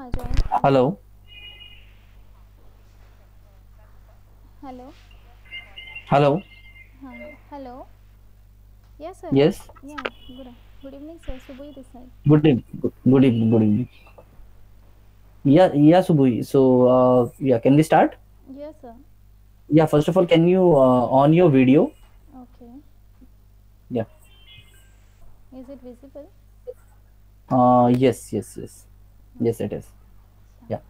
हाँ join hello. Hello. Hello. हाँ हाँ hello. Yes sir. Yes. Yeah good evening sir, Subui this side. Good evening. Good evening. Good evening. Yeah, Subui. So, can we start? Yes sir. Yeah, first of all, can you on your video? Okay. Yeah. Is it visible? Yes, yes, yes. Yes, okay. it is. Yeah.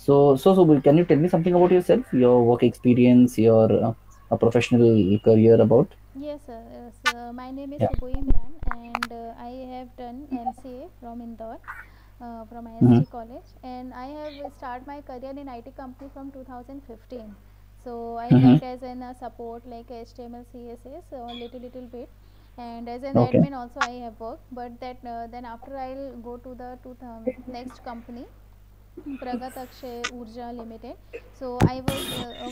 So Subui, can you tell me something about yourself, your work experience, your professional career about? Yes sir, so my name is Yeah. Suboi Imran and I have done MCA from Indore, from Mm-hmm. IST college, and I have started my career in IT company from 2015. So I Mm-hmm. worked as an support like HTML CSS a little bit, and as an Okay. admin also I have worked. But that then after I'll go to the next company, Pragat Akshay Urja Limited. So I was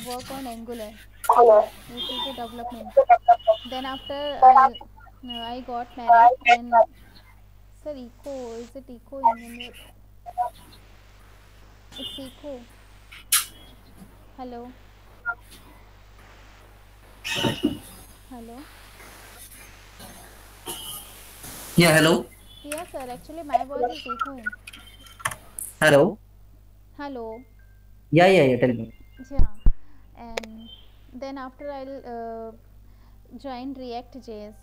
work on Angular. So this is the development. Then after I got married and sir, eco, is it eco in your? It's eco. Hello. Hello. Yeah. Hello. Yes sir, actually my voice is echoing. Hello. Hello. Yeah. Tell me. Yeah. And then after I'll joined React JS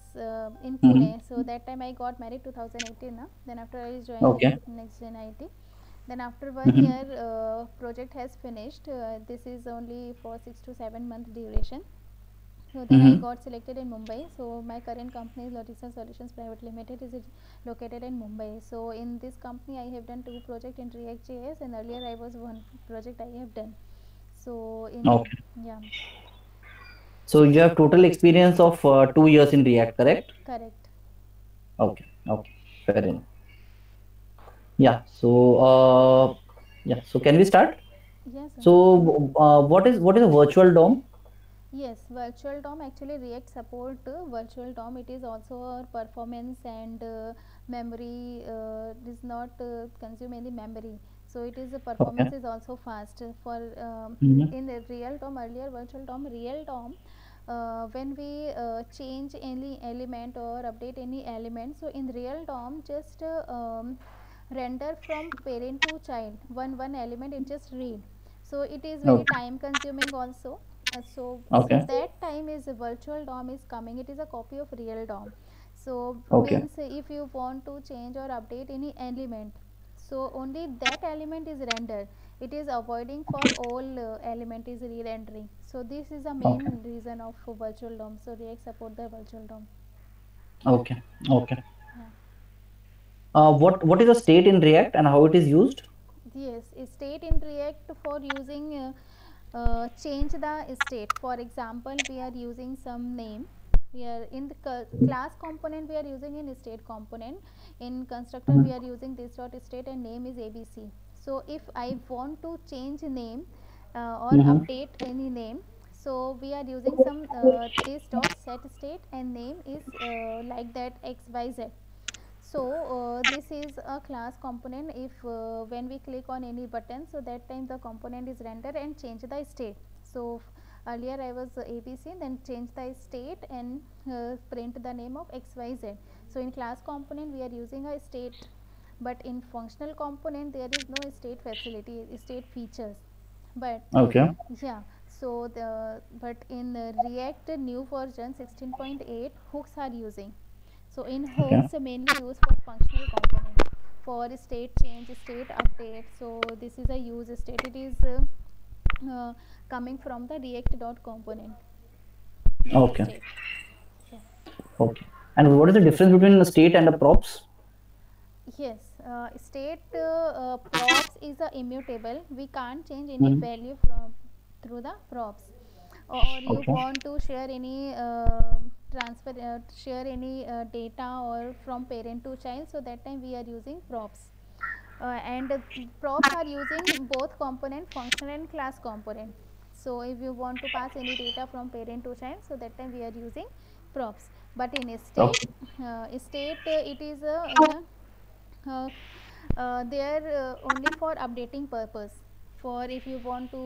in Mm-hmm. Pune. So that time I got married 2018. Na? Then after I joined Okay. Next Gen IT. Then after Mm-hmm. 1 year, project has finished. This is only for 6 to 7 month duration. So then I Mm-hmm. got selected in Mumbai. So my current company is Lotisa Solutions Private Limited. Is located in Mumbai. So in this company I have done 2 projects in React JS, and earlier I was one project I have done. So in, Okay. yeah. So you have total experience of 2 years in React, correct? Correct. Okay. Okay. Fair enough. Yeah. So can we start? Yes sir. So what is a virtual DOM? Yes, virtual DOM actually React support virtual DOM. It is also a performance and memory does not consume any memory. So it is a Okay. performance is also fast for Mhm. in the real DOM, earlier virtual DOM, real DOM. When we change any element or update any element, so in real DOM just render from parent to child, one element it just read. So it is very Okay. time consuming also. So Okay. that time is a virtual DOM is coming, it is a copy of real DOM. So Okay. means if you want to change or update any element, so only that element is rendered, it is avoiding for all element is re-rendering. So this is the Okay. main reason of virtual DOM. So React support the virtual DOM. Okay. Okay. Yeah. What is a state in React and how it is used? Yes, state in React for using change the state. For example, we are using some name. We are in the class component. We are using in state component. In constructor, we Mhm. are using this dot state and name is ABC. So if I want to change name or Mhm. update any name, so we are using some this dot set state and name is like that XYZ. So this is a class component. If when we click on any button, so that time the component is rendered and change the state. So earlier I was ABC, then change the state and print the name of XYZ. So in class component we are using a state, but in functional component there is no state facility, state features. But Okay. yeah, so the but in React new version 16.8 hooks are using. So in Okay. hooks mainly used for functional component for state change, state update. So this is a use state. It is coming from the React dot component dot Okay. state. Yeah. Okay. And what is the difference between a state and a props? Yes, state props is a immutable. We can't change any Mhm. value from through the props. Or you Okay. want to share any transfer, share any data or from parent to child. So that time we are using props. And props are using both component, functional and class component. So if you want to pass any data from parent to child, so that time we are using props. But in a state, Okay. it is in a uh, They are only for updating purpose. For if you want to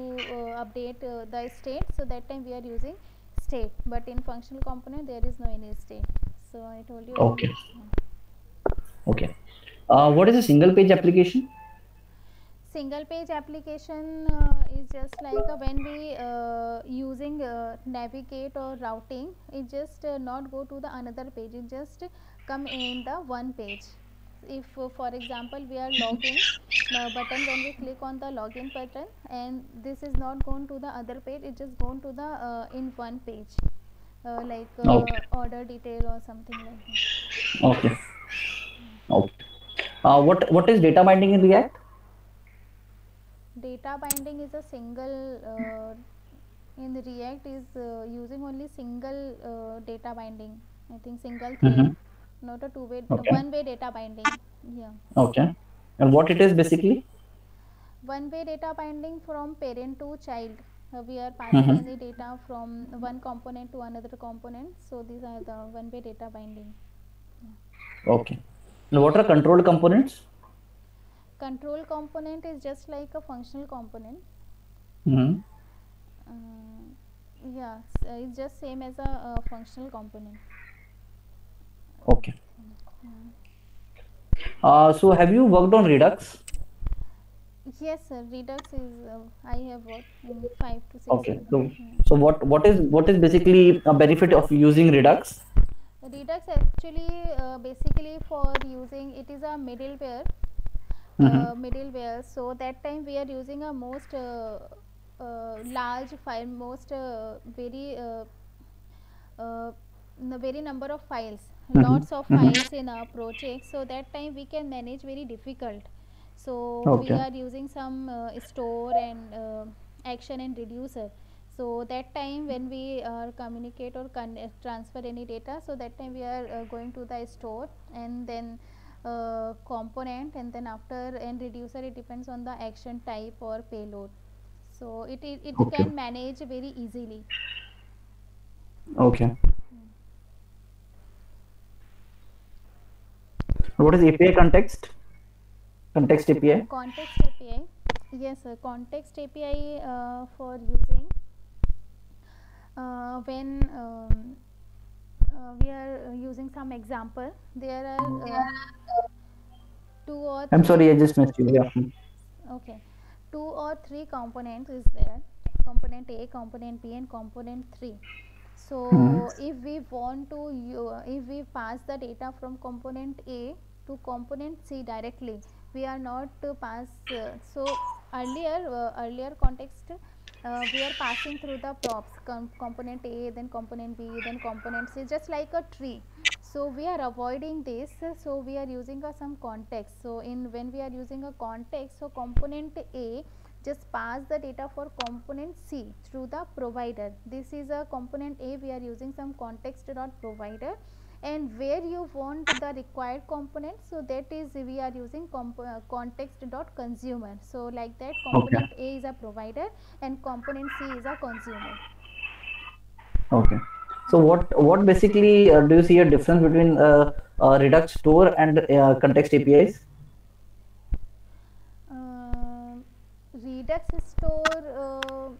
update the state, so that time we are using state, but in functional component there is no any state. So I told you about. Okay. Okay. What is a single page application? Single page application is just like when we using navigate or routing, it just not go to the another page, it just come in the one page. If for example we are login button, when we click on the login button, and this is not gone to the other page, it just gone to the in one page, like Okay. order detail or something like that. Okay. Okay. What is data binding in React? Data binding is a single in the React is using only single data binding, I think single thread, Mm-hmm. not a two-way, Okay. one-way data binding. Yeah, Okay. And what it is basically? one-way data binding from parent to child. We are passing Mm-hmm. any data from one component to another component, so these are the one-way data binding. Okay. And what are controlled components? Control component is just like a functional component. Mm-hmm. Yeah, it's just same as a functional component. Okay. Yeah. So have you worked on Redux? Yes, sir. Redux is I have worked in 5 to 6 Okay. years. So Yeah. what is basically a benefit of using Redux? Redux actually basically for using, it is a middleware. Mm-hmm. Middleware. So that time we are using a most large file, most very the very number of files, Mm-hmm. lots of Mm-hmm. files in our project, so that time we can manage very difficult. So we Okay. are using some store and action and reducer. So that time when we communicate or transfer any data, so that time we are going to the store, and then component, and then after and reducer, it depends on the action type or payload. So it Okay. can manage very easily. Okay. What is API context? Context API? Context API. Yes, sir. Context API for using when we are using some example. There are two or I'm three. sorry, I just missed you. Yeah. Okay, two or three components is there. Component A, component B, and component 3. Mm-hmm. So if we want to if we pass the data from component A to component C directly, we are not to pass so earlier context, we are passing through the props, component A, then component B, then component C, just like a tree. So we are avoiding this, so we are using some context. So in when we are using a context, so component A just pass the data for component C through the provider. This is a component A, we are using some context dot provider, and where you want the required component, so that is we are using context dot consumer. So like that, Okay. component A is a provider and component C is a consumer. Okay. So what basically do you see a difference between Redux store and context APIs? Um, Redux store.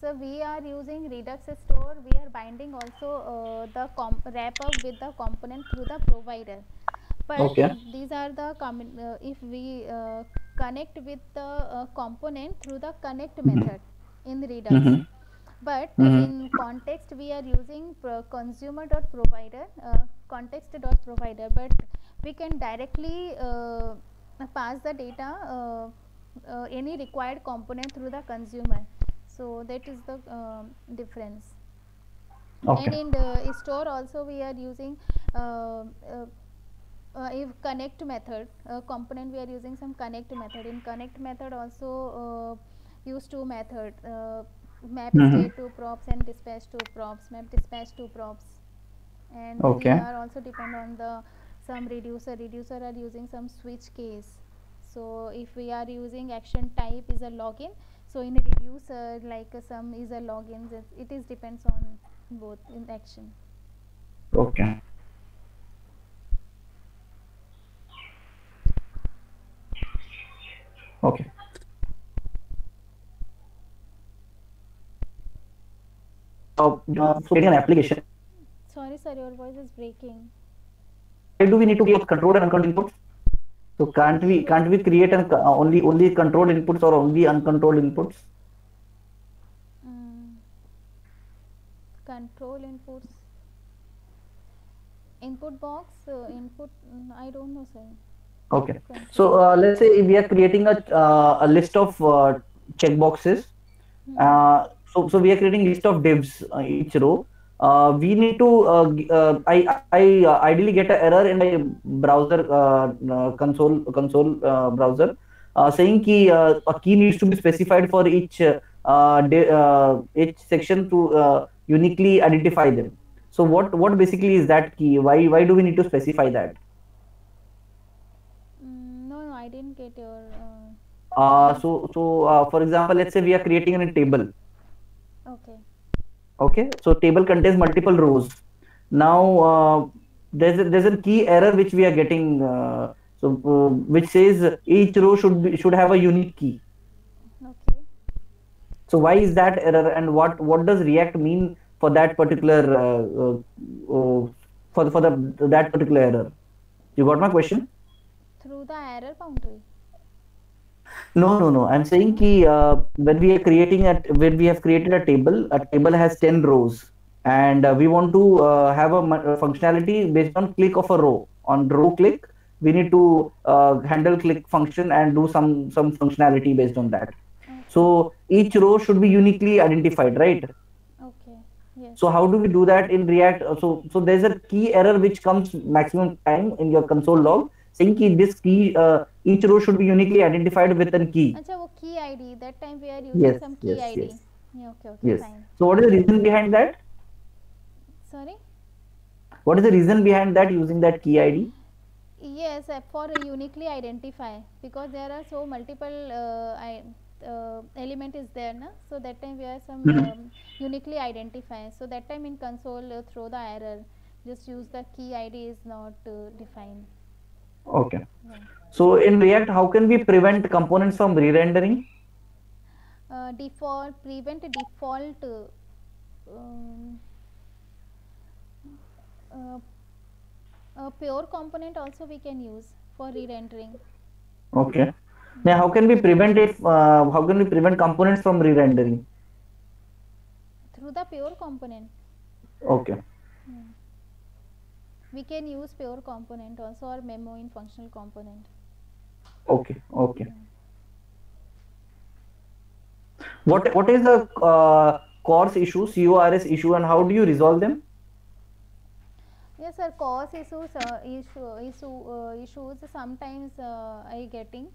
So we are using Redux store. We are binding also the wrap up with the component through the provider. But Okay. these are the if we connect with the component through the connect Mm-hmm. method in Redux. Mm-hmm. But Mm-hmm. in context we are using consumer dot provider, context dot provider, but we can directly pass the data any required component through the consumer. So that is the difference. And Okay. in the store also we are using uh, uh, if connect method component, we are using some connect method. In connect method also use two method, map Mm-hmm. state to props and dispatch to props, map dispatch to props. And we Okay. are also depend on the some reducer are using some switch case. So if we are using action type is a login, so in a reducer like some is a login, it is depends on both in action. Okay. Okay. So creating an application. Sorry, sir, your voice is breaking. Why do we need to create both controlled and uncontrolled inputs? So can't we create only controlled inputs or only uncontrolled inputs? Mm, control inputs. Input box, input, I don't know, sir. Okay. So Control. let's say we are creating a list of checkboxes. Hmm. So we are creating list of divs each row. We need to I ideally get an error in my browser console browser saying key a key needs to be specified for each section to uniquely identify them. So what basically is that key? Why do we need to specify that? No, no, I didn't get your point. For example, let's say we are creating a table. Okay. Okay, so table contains multiple rows. Now there's a key error which we are getting. Which says each row should have a unique key. Okay. So why is that error, and what does React mean for that particular for the that particular error? You got my question? Through the error boundary. No. I'm saying No. ki, when we have created a table has 10 rows, and we want to have a functionality based on click of a row. On row click, we need to handle click function and do some functionality based on that. Okay. So each row should be uniquely identified, right? Okay. Yes. So how do we do that in React? So there's a key error which comes maximum time in your console log saying ki this key each row should be uniquely identified with a key. अच्छा वो key ID, that time we are using Yes, some key yes, ID. yes, Yeah, okay, okay, yes. fine. So what is the reason behind that? Sorry. What is the reason behind that using that key ID? Yes, for uniquely identify, because there are so multiple element is there, na? So that time we are some Mhm. uniquely identify. So that time in console throw the error. Just use the key ID is not defined. Okay. Yeah. So in React, how can we prevent components from re-rendering? Default prevent default um, uh, pure component also we can use for re-rendering. Okay. Now, how can we prevent it? How can we prevent components from re-rendering? Through the pure component. Okay. Yeah. We can use pure component also or memo in functional component. Okay. Okay. Yeah. What is the CORS issue, CORS issue, and how do you resolve them? Yes, sir. Cause issues, issues sometimes I getting.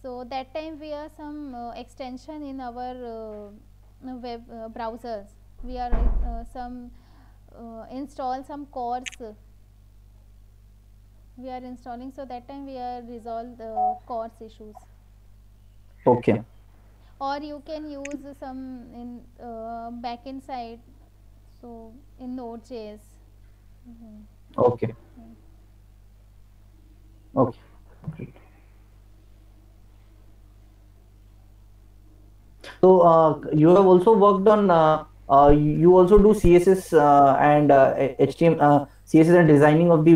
So that time we are some extension in our web browsers. We are some install some course. We are installing. So that time we are resolve the course issues. Okay. Or you can use some in backend side. So in Node.js. Mhm. Okay. Yeah. Okay. Great. So you have also worked on. You also do CSS and HTML, CSS and designing of the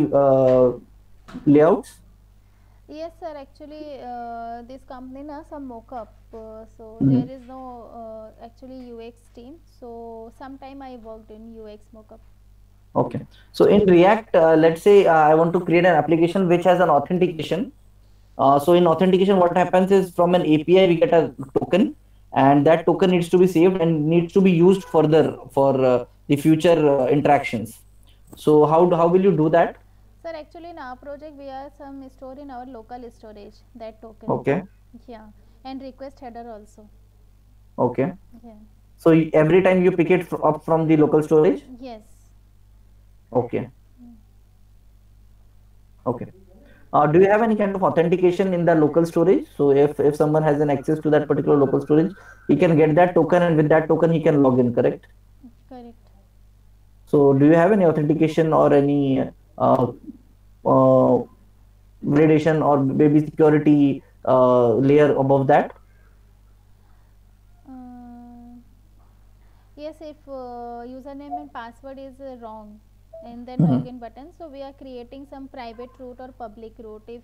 layouts. Yes, sir. Actually, this company na some mockup. So Mhm. there is no actually UX team. So sometime I worked in UX mockup. Okay. So in React, let's say I want to create an application which has an authentication. So in authentication, what happens is from an API we get a token, and that token needs to be saved and needs to be used further for the future interactions. So how will you do that? Sir, actually in our project we are some store in our local storage that token. Okay. Yeah, and request header also. Okay. Yeah. So every time you pick it up from the local storage. Yes. Okay. Mm. Okay. Do you have any kind of authentication in the local storage? So if someone has an access to that particular local storage, he can get that token, and with that token he can log in. Correct. Correct. So do you have any authentication or any uh, validation or maybe security layer above that? Uh, yes, if username and password is wrong and then Mhm. login button, so we are creating some private route or public route. If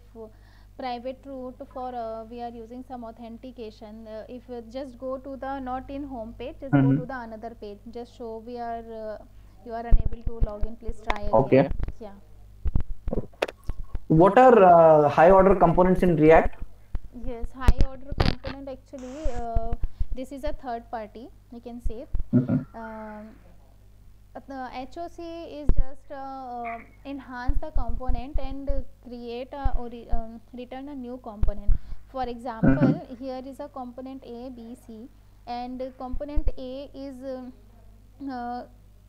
private route for we are using some authentication, if just go to the not in home page, just go to Mhm. the another page, just show we are you are unable to log in, please try again. Okay. Yeah. What are high order components in React? Yes, high order component actually, this is a third party, we can say. Mhm. Um, the HOC is just enhance the component and create a or return a new component. For example, Mhm. here is a component A, B, C, and component A is uh,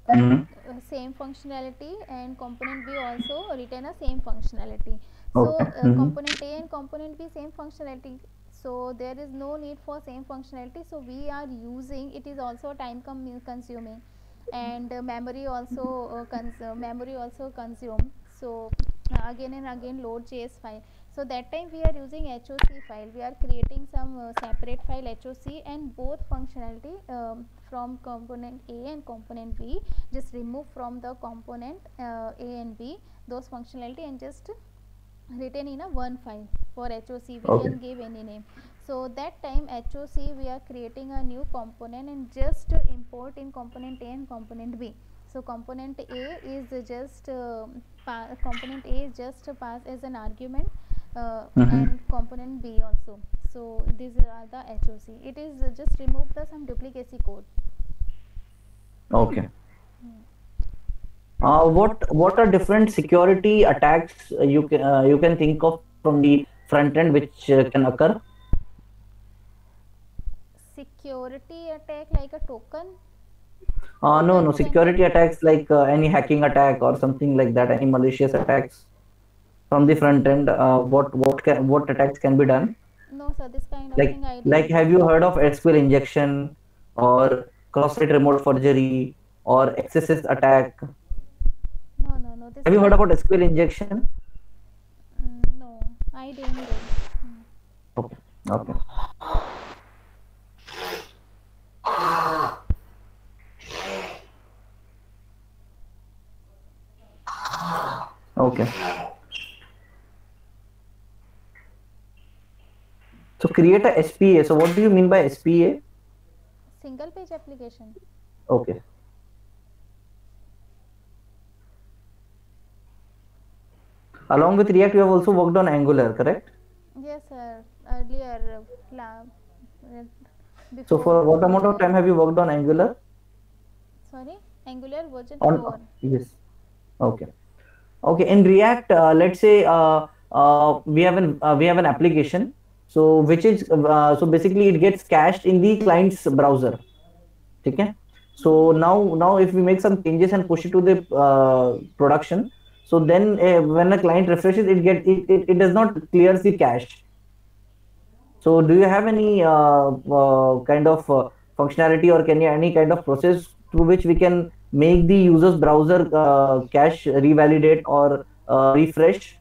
Mhm. same functionality, and component B also retain a same functionality. So Okay. Mhm. component A and component B same functionality, so there is no need for same functionality, so we are using it is also time consuming, and memory also consume. So again and again load JS file, so that time we are using HOC file, we are creating some separate file HOC, and both functionality from component A and component B, just remove from the component A and B those functionality and just written in a one file. For HOC we Okay. can give any name, so that time HOC we are creating a new component and just import in component A and component B. So component A is just component A is just pass as an argument, Mhm. and component B also. So these are the HOC, it is just remove the some duplicacy code. Okay. Hmm. What are different security attacks you can think of from the front end which can occur? Security attack like a No, token no, generated. security attacks like any hacking attack or something like that, any malicious attacks from the front end. What attacks can be done? No sir, this kind of Like thing I like didn't have know. you heard of SQL injection or cross-site remote forgery or XSS attack? No, no, no, this Have you heard kind. about SQL injection? No, I didn't do. Mm. Okay. Okay. Okay. So create a SPA. So what do you mean by SPA? Single page application. Okay. Along with React, you have also worked on Angular, correct? Yes sir, earlier uh, So before for what amount of Angular. time have you worked on Angular? Sorry, Angular version On 4. yes. Okay. Okay. In React, let's say we have an application. So which is so basically it gets cached in the client's browser. Okay. So now if we make some changes and push it to the production, so then when a client refreshes, it does not clears the cache. So do you have any kind of functionality or can you any kind of process through which we can make the user's browser cache revalidate or refresh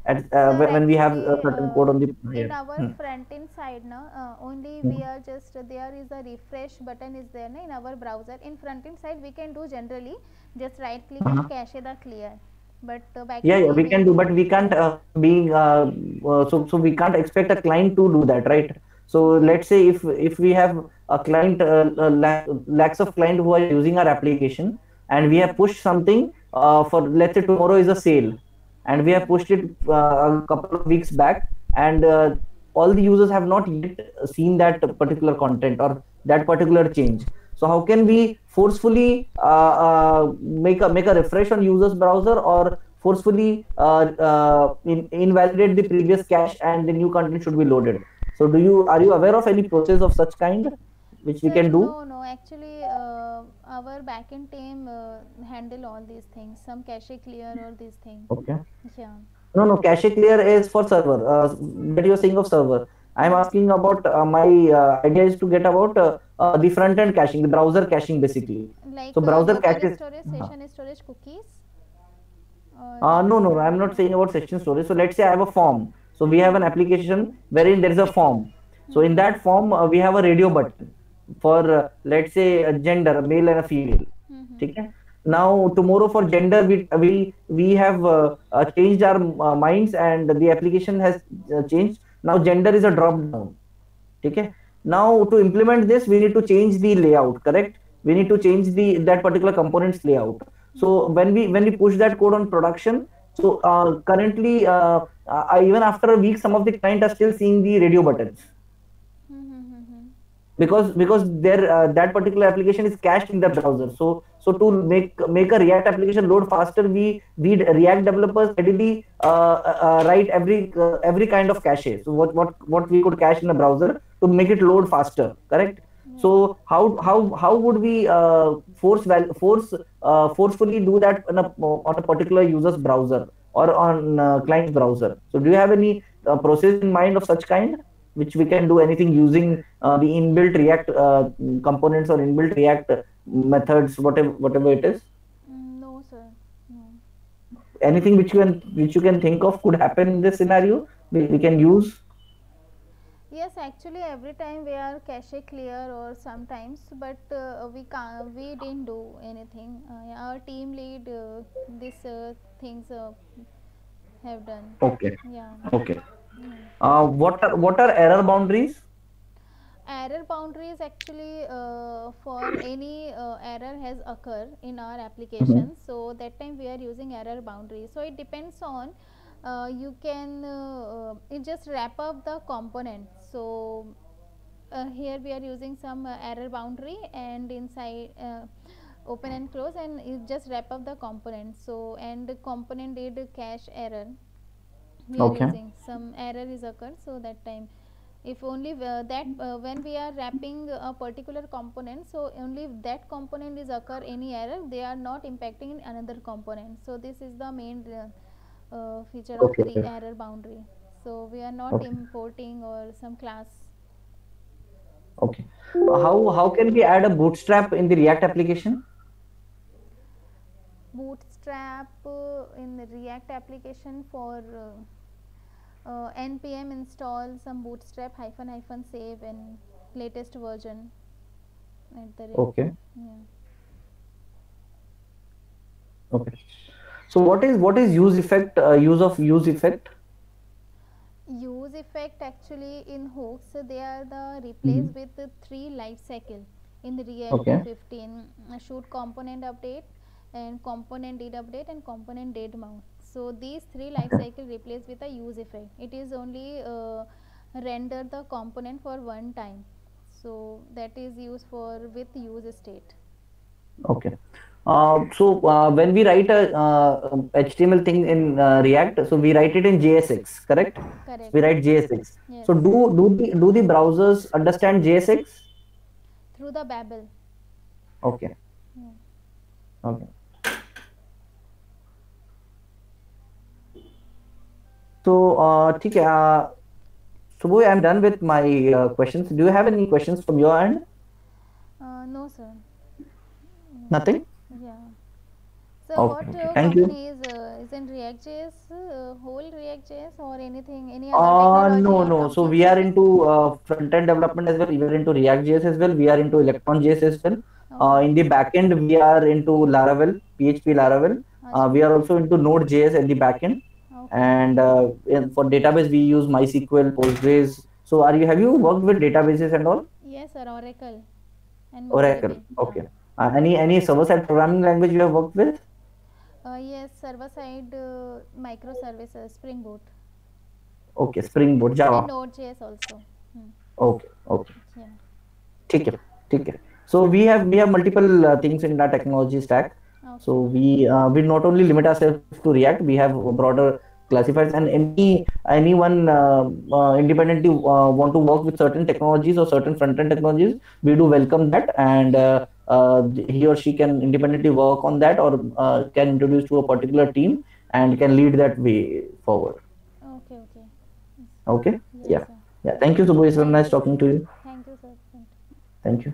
at Sir, when we have a actually, certain code on the in yeah. our Hmm. front end side, na, only we Hmm. are just there is a refresh button is there na, in our browser. In front end side, we can do generally just right click and Uh-huh. cache the clear. But back Yeah, end yeah, we we can need do, to. but we can't so we can't expect a client to do that, right? So Yeah. let's say if we have a client lakhs of client who are using our application, and we have pushed something for let's say tomorrow is a sale, and we have pushed it a couple of weeks back, and all the users have not yet seen that particular content or that particular change. So how can we forcefully make a refresh on user's browser or forcefully invalidate the previous cache and the new content should be loaded? So are you aware of any process of such kind which we Sir, can do? no, no. Actually, our backend team handle all these things. Some cache clear or these things. Okay. Yeah. No, no, cache clear is for server. That you're saying of server. I'm Hmm. asking about my idea is to get about the front end caching, the browser caching basically. So Like browser local caches. storage, Uh, session storage cookies, or no, no, I'm not saying about session storage. So let's say I have a form. So we have an application wherein there is a form. So in Mm-hmm. that form, we have a radio button for let's say a gender, a male and a female. Mm-hmm. Okay. Now tomorrow for gender, we have changed our minds, and the application has changed. Now gender is a drop down. Okay. Now to implement this, we need to change the layout. Correct. We need to Right. change the that particular component's layout. So Mm-hmm. when we push that code on production, so currently even after a week, some of the client are still seeing the radio buttons, Mm-hmm. because their that particular application is cached in the browser. So to make a React application load faster, we React developers readily write every kind of cache. So what we could cache in a browser to make it load faster, correct? So Right. how would we forcefully do that on a particular user's browser or on client's browser? So do you have any process in mind of such kind, which we can do anything using the inbuilt React components or inbuilt React methods, whatever it is? No, sir. No. Anything which you can think of could happen in this scenario, we can use. Yes, actually, every time we are cache clear or sometimes, but we didn't do anything. Yeah, our team lead this things have done. Okay. Yeah. Okay. Yeah. What are error boundaries? Error boundaries actually for any error has occur in our Mhm. application, so that time we are using error boundary. So it depends on you can it just wrap up the component. So here we are using some error boundary, and inside open and close, and it just wrap up the component. So and the component did cache error, we are Okay. using some error is occurred. So that time if only that when we are wrapping a particular component, so only if that component is occur any error, they are not impacting in another component. So this is the main feature of Okay. error boundary. So we are not Okay. importing or some class. Okay. How can we add a bootstrap in the React application? Bootstrap in the React application for npm install some bootstrap hyphen hyphen save and latest version at the rate. Okay. Yeah. Okay. So what is use effect? Use effect actually in hooks, they are the replace Mhm. with the three life cycle in the React Okay. 15: shoot component update, and component did update, and component did mount. So these three life Okay. cycle replaced with a use effect. It is only render the component for one time. So that is used for with use state. Okay. So when we write a HTML thing in React, so we write it in JSX, correct? So we Correct. write JSX. Yes. So do the browsers understand JSX? Through the Babel. Okay. Yeah. Okay. So ठीक है. Subhu, I'm done with my questions. Do you have any questions from your end? No, sir. Nothing? Yeah. So Okay. what Okay. Thank you. company is in React.js, whole React.js, or anything, any other technology No, or no. So company? we are into front-end development as well. We are into React.js as well. We are into Electron.js as well. Okay. In the backend, we are into Laravel, PHP Laravel. Acha. We are also into Node.js at the backend. Okay. And for database, we use MySQL, Postgres. So have you worked with databases and all? Yes, sir. Oracle and Oracle. MongoDB. Yeah. Okay. Any server-side programming language you have worked with? Yes, server side microservices, Spring Boot, Okay. Spring Boot, and Java. Node.js also. Hmm. Okay. Okay. Yeah. ठीक है. ठीक है. So we have multiple things in our technology stack. So Okay. we not only limit ourselves to React, we have broader classifiers, and anyone independently want to work with certain technologies or certain front-end technologies, we do welcome that, and he or she can independently work on that, or can introduce to a particular team and can lead that way forward. Okay. Okay. Yes. Okay. Yes, Yeah. sir. Yeah. Thank you, Subhu. It's very Thank nice you, sir. talking to you. Thank you, sir. Thank you. Thank you.